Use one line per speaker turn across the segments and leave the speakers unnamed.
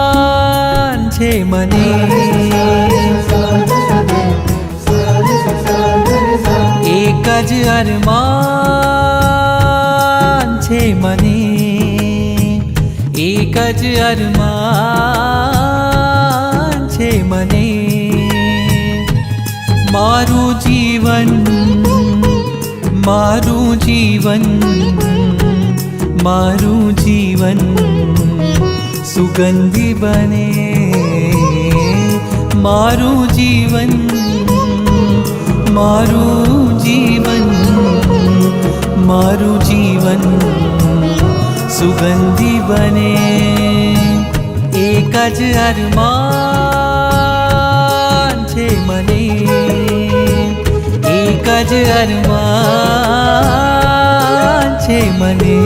અરમાન છે મને, એક જ અરમાન છે મને, એક જ અરમાન છે મને. મારું જીવન, મારું જીવન, મારું જીવન સુગંધી બને. મારું જીવન, મારું જીવન, મારું જીવન સુગંધી બને. એક જ અરમાન છે મને, એક જ અરમાન છે મને.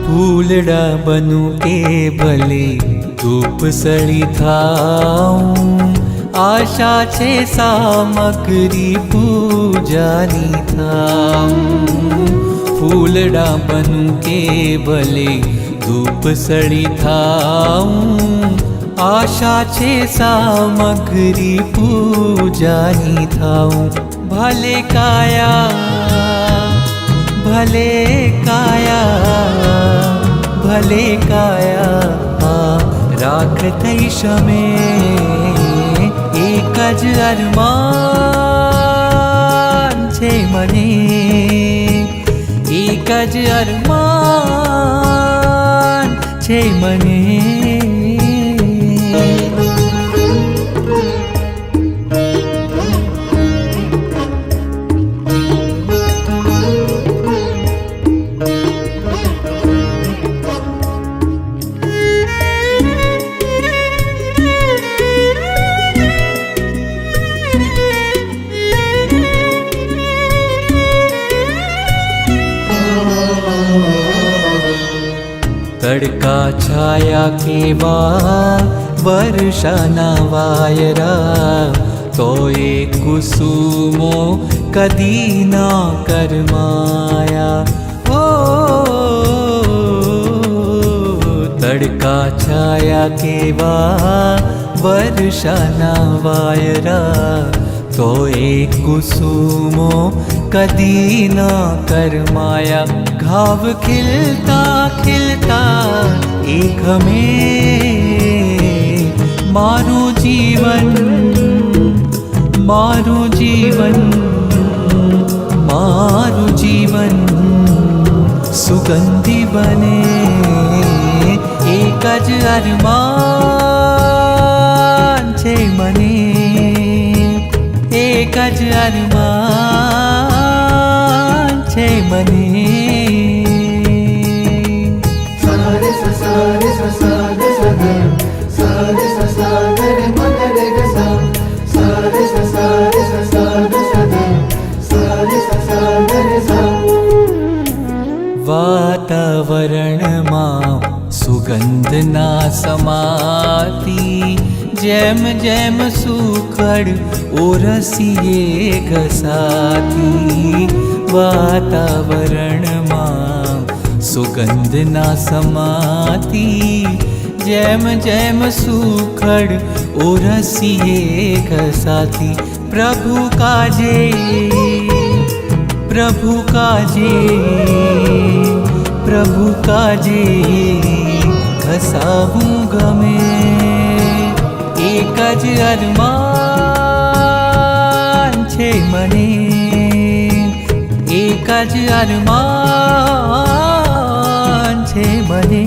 ફૂલડા બનું કે ભલે ધૂપ સળી થાઉં, આશા છે સામગ્રી પૂજાની થાઉં. ફૂલડા બનું કે ભલે ધૂપ સળી થાઉં, આશા છે સામગ્રી પૂજાની થાઉં. ભલે કાયા, ભલે કાયા, ભલે કાયા રાખ થઈશ અમે. એક જ અરમાન છે મને, એક જ અરમાન છે મને. તડકા છાયા કેવા વર્ષાના વાયરા, તો એ કુસુમો કદી ના કરમાયા. ઓ તડકા છાયા કેવા વર્ષાના વાયરા, તો એ કુસુમો કદી ના કરમાયા. ઘાવ ખિલતા ખિલતા એક હમે, મારું જીવન, મારું જીવન, મારું જીવન સુગંધી બને. એક જ અરમાન છે મને, એક જ અરમાન છે મને. વાતાવરણમાં સુગંધના સમાતી, જેમ જેમ સુખડ ઓરસીએ ઘસાતી. વાતાવરણમાં સુગંધના સમાતી, જેમ જેમ સુખડ ઓરસીએ ઘસાતી. પ્રભુ કાજે, પ્રભુ કાજે, પ્રભુ કાજે ઘસાવું ગમે. એક જ અરમાન છે મને, એક જ અરમાન છે મને.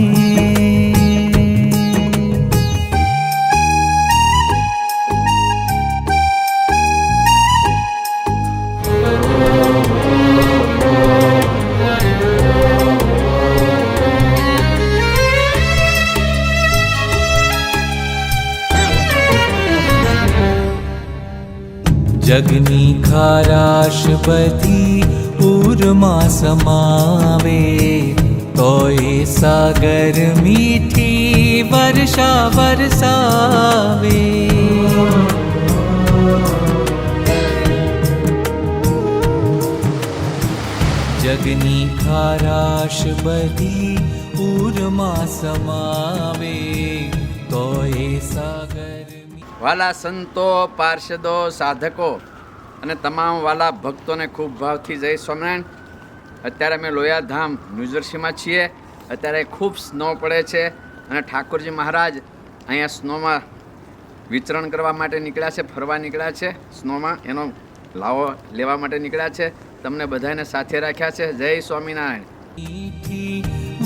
જગની ખારાશ બધી પૂરમાં સમાવે, તોય સાગર મીઠી વર્ષા વરસાવે. જગની ખારાશ બધી પૂરમાં સમાવે, તોય સાગર.
વાલા સંતો, પાર્ષદો, સાધકો અને તમામ વાલા ભક્તોને ખૂબ ભાવથી જય સ્વામિનારાયણ. અત્યારે અમે લોયાધામ ન્યૂજર્સીમાં છીએ. અત્યારે ખૂબ સ્નો પડે છે અને ઠાકોરજી મહારાજ અહીંયા સ્નોમાં વિચરણ કરવા માટે નીકળ્યા છે, ફરવા નીકળ્યા છે, સ્નોમાં એનો લાવો લેવા માટે નીકળ્યા છે. તમને બધાને સાથે રાખ્યા છે. જય સ્વામિનારાયણ.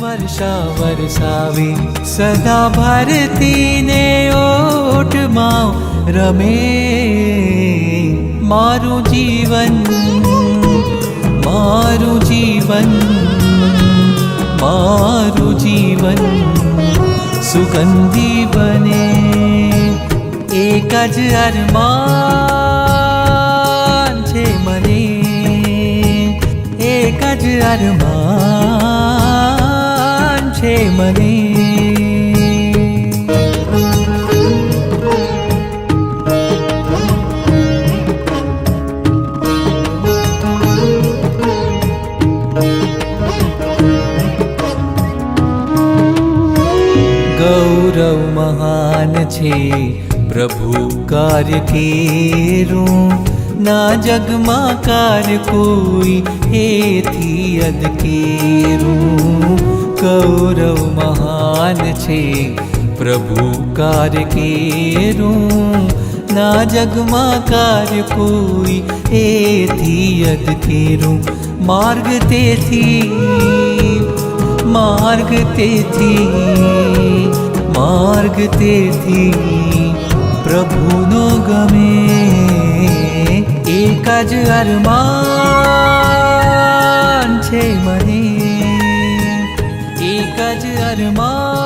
વર્ષા વરસાવે સદા ભારતીને ઓઠમાં રમે, મારું જીવન, મારું જીવન, મારું જીવન સુગંધી બને. એક જ અરમાન છે મને, એક જ અરમાન છે મને. ગૌરવ મહાન છે પ્રભુ કાર્ય કેરું, ના જગમાં કાર્ય કોઈ એથી અદકેરું. ગૌરવ મહાન છે પ્રભુ કાર્ય કેરું, ના જગમાં કાર્ય કોઈ એથી અદકેરું. માર્ગ તેથી, માર્ગ તેથી, માર્ગ તેથી પ્રભુનો ગમે. એક જ અરમાન છે મને, એક જ અરમાન